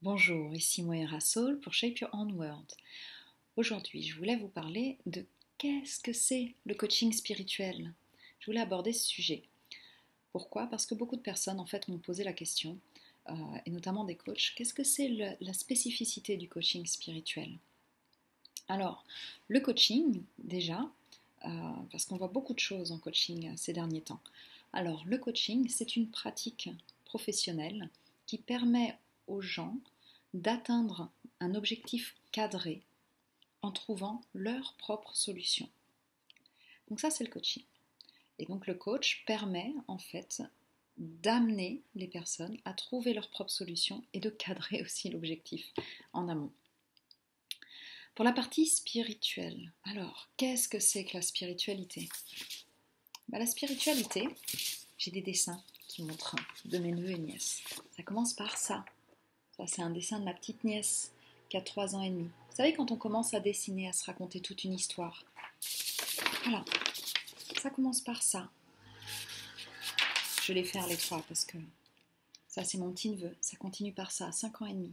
Bonjour, ici Moira Soul pour Shape Your Own World. Aujourd'hui, je voulais vous parler de qu'est-ce que c'est le coaching spirituel. Je voulais aborder ce sujet. Pourquoi? Parce que beaucoup de personnes en fait m'ont posé la question, et notamment des coachs, qu'est-ce que c'est la spécificité du coaching spirituel? Alors, le coaching, déjà, parce qu'on voit beaucoup de choses en coaching ces derniers temps. Alors, le coaching, c'est une pratique professionnelle qui permet aux gens d'atteindre un objectif cadré en trouvant leur propre solution. Donc ça, c'est le coaching. Et donc le coach permet en fait d'amener les personnes à trouver leur propre solution et de cadrer aussi l'objectif en amont. Pour la partie spirituelle, alors qu'est-ce que c'est que la spiritualité? La spiritualité, j'ai des dessins qui montrent de mes neveux et nièces. Ça commence par ça. Ça, c'est un dessin de ma petite nièce qui a 3 ans et demi. Vous savez, quand on commence à dessiner, à se raconter toute une histoire. Voilà, ça commence par ça. Je vais les faire les trois parce que ça, c'est mon petit neveu. Ça continue par ça, 5 ans et demi.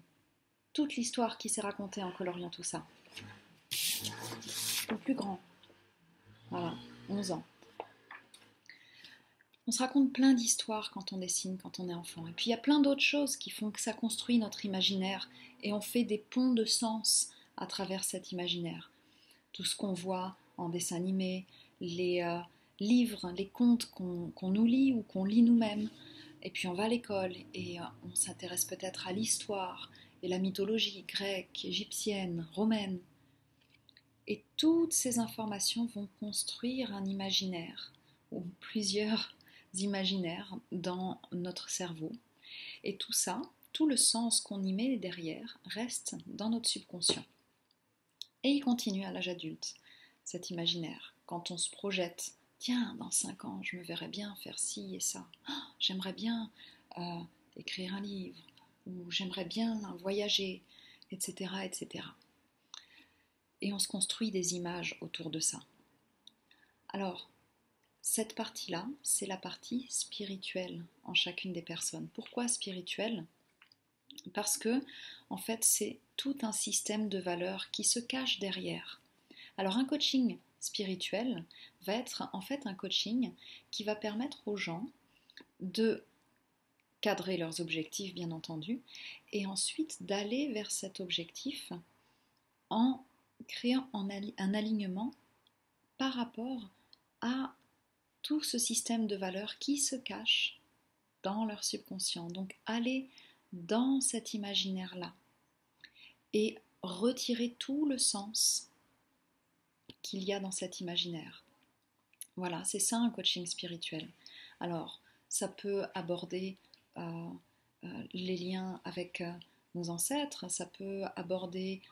Toute l'histoire qui s'est racontée en coloriant tout ça. Le plus grand, voilà, 11 ans. On se raconte plein d'histoires quand on dessine, quand on est enfant. Et puis il y a plein d'autres choses qui font que ça construit notre imaginaire et on fait des ponts de sens à travers cet imaginaire. Tout ce qu'on voit en dessin animé, les livres, les contes qu'on nous lit ou qu'on lit nous-mêmes. Et puis on va à l'école et on s'intéresse peut-être à l'histoire et la mythologie grecque, égyptienne, romaine. Et toutes ces informations vont construire un imaginaire ou plusieurs imaginaires dans notre cerveau. Et tout ça, tout le sens qu'on y met derrière reste dans notre subconscient. Et il continue à l'âge adulte, cet imaginaire. Quand on se projette, tiens, dans 5 ans, je me verrais bien faire ci et ça. Oh, j'aimerais bien écrire un livre, ou j'aimerais bien voyager, etc., etc. Et on se construit des images autour de ça. Alors, cette partie-là, c'est la partie spirituelle en chacune des personnes. Pourquoi spirituelle? Parce que, en fait, c'est tout un système de valeurs qui se cache derrière. Alors, un coaching spirituel va être en fait un coaching qui va permettre aux gens de cadrer leurs objectifs, bien entendu, et ensuite d'aller vers cet objectif en créant un alignement par rapport à tout ce système de valeurs qui se cache dans leur subconscient. Donc aller dans cet imaginaire-là et retirer tout le sens qu'il y a dans cet imaginaire. Voilà, c'est ça un coaching spirituel. Alors, ça peut aborder les liens avec nos ancêtres, ça peut aborder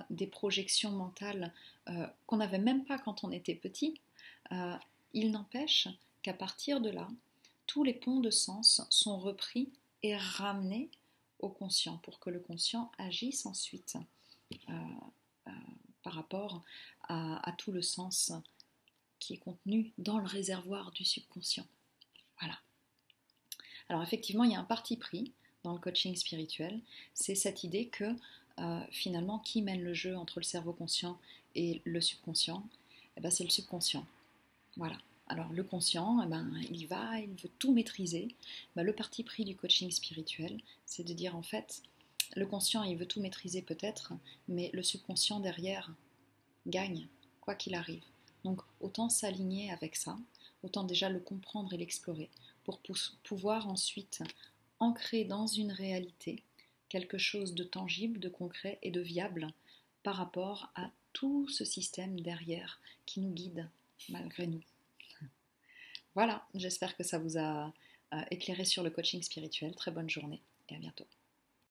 des projections mentales qu'on n'avait même pas quand on était petit. Euh, il n'empêche qu'à partir de là, tous les ponts de sens sont repris et ramenés au conscient pour que le conscient agisse ensuite euh, euh, par rapport à tout le sens qui est contenu dans le réservoir du subconscient. Voilà. Alors effectivement, il y a un parti pris dans le coaching spirituel, c'est cette idée que finalement, qui mène le jeu entre le cerveau conscient et le subconscient? Eh ben, c'est le subconscient. Voilà. Alors le conscient, eh ben, il veut tout maîtriser. Ben, le parti pris du coaching spirituel, c'est de dire en fait, le conscient, il veut tout maîtriser peut-être, mais le subconscient derrière gagne, quoi qu'il arrive. Donc autant s'aligner avec ça, autant déjà le comprendre et l'explorer, pour pouvoir ensuite ancrer dans une réalité quelque chose de tangible, de concret et de viable par rapport à tout ce système derrière qui nous guide malgré nous. Voilà, j'espère que ça vous a éclairé sur le coaching spirituel. Très bonne journée et à bientôt.